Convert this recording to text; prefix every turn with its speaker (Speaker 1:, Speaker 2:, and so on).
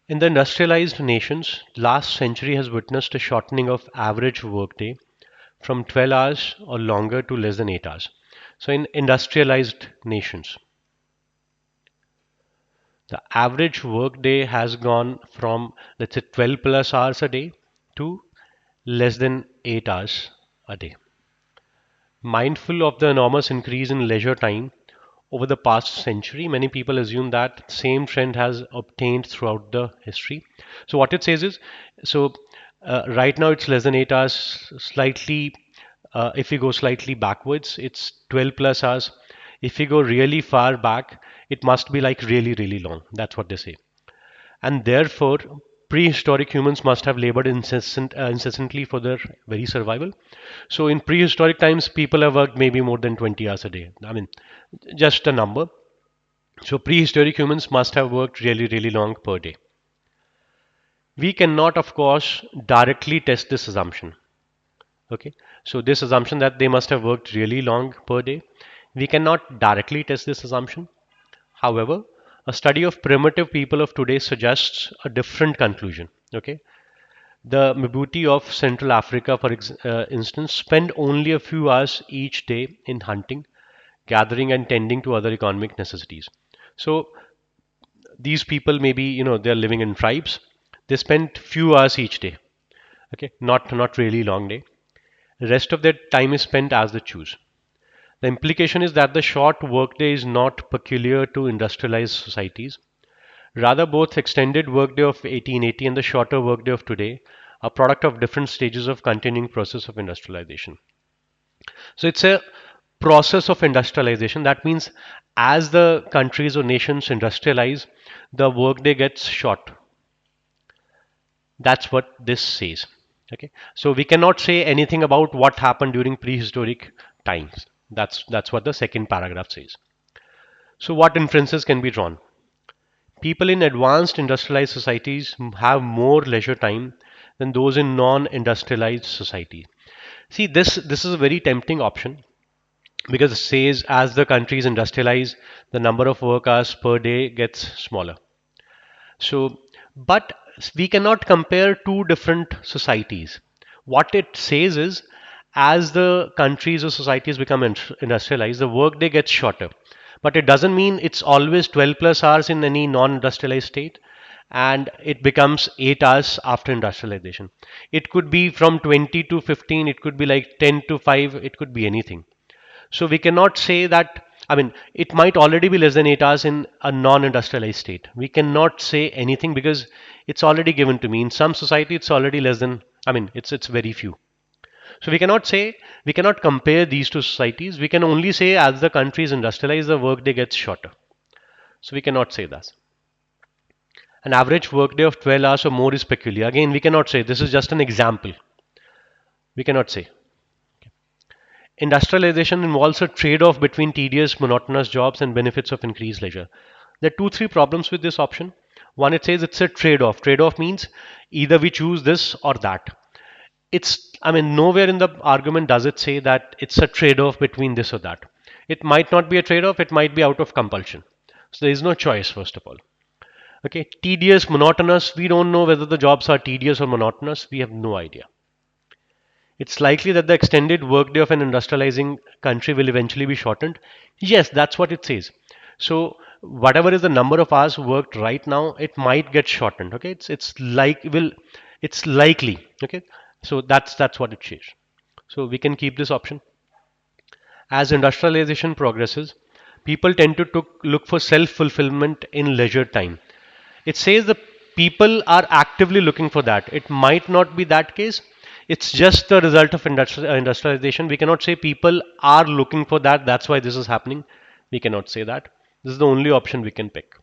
Speaker 1: In the industrialized nations, last century has witnessed a shortening of average workday from 12 hours or longer to less than 8 hours. So in industrialized nations, the average workday has gone from, let's say, 12 plus hours a day to less than 8 hours a day. Mindful of the enormous increase in leisure time over the past century, many people assume that same trend has obtained throughout the history. So what it says is, so right now it's less than 8 hours. Slightly, if we go slightly backwards, it's 12 plus hours. If we go really far back, it must be like really, really long. That's what they say. And therefore, prehistoric humans must have labored incessantly for their very survival. So in prehistoric times, people have worked maybe more than 20 hours a day. I mean, just a number. So prehistoric humans must have worked really, really long per day. We cannot, of course, directly test this assumption. Okay, so this assumption that they must have worked really long per day, we cannot directly test this assumption. However, a study of primitive people of today suggests a different conclusion. Okay, the Mbuti of Central Africa, for instance, spend only a few hours each day in hunting, gathering, and tending to other economic necessities. So these people, maybe they're living in tribes. They spend few hours each day. Okay, not really long day. The rest of their time is spent as they choose. The implication is that the short workday is not peculiar to industrialized societies. Rather, both extended workday of 1880 and the shorter workday of today are product of different stages of continuing process of industrialization. So it's a process of industrialization. That means as the countries or nations industrialize, the workday gets short. That's what this says. Okay, so we cannot say anything about what happened during prehistoric times. That's what the second paragraph says. So what inferences can be drawn? People in advanced industrialized societies have more leisure time than those in non-industrialized society. See, this is a very tempting option because it says as the countries industrialize, the number of work hours per day gets smaller. So, but we cannot compare two different societies. What it says is, as the countries or societies become industrialized, the workday gets shorter. But it doesn't mean it's always 12 plus hours in any non-industrialized state and it becomes 8 hours after industrialization. It could be from 20 to 15, it could be like 10 to 5, it could be anything. So we cannot say that, I mean, it might already be less than 8 hours in a non-industrialized state. We cannot say anything because it's already given to me. In some society, it's already less than, I mean, it's very few. So we cannot say, we cannot compare these two societies. We can only say as the countries industrialize, the workday gets shorter. So we cannot say that. An average workday of 12 hours or more is peculiar. Again, we cannot say. This is just an example. We cannot say. Industrialization involves a trade-off between tedious, monotonous jobs and benefits of increased leisure. There are two, three problems with this option. One, it says it's a trade-off. Trade-off means either we choose this or that. It's, I mean, nowhere in the argument does it say that it's a trade-off between this or that. It might not be a trade-off, it might be out of compulsion. So there is no choice, first of all. Okay, tedious, monotonous, we don't know whether the jobs are tedious or monotonous. We have no idea. It's likely that the extended workday of an industrializing country will eventually be shortened. Yes, that's what it says. So whatever is the number of hours worked right now, it might get shortened. Okay, it's likely. Okay, so that's what it says. So we can keep this option. As industrialization progresses, people tend to look for self-fulfillment in leisure time. It says the people are actively looking for that. It might not be that case. It's just the result of industrialization. We cannot say people are looking for that. That's why this is happening. We cannot say that. This is the only option we can pick.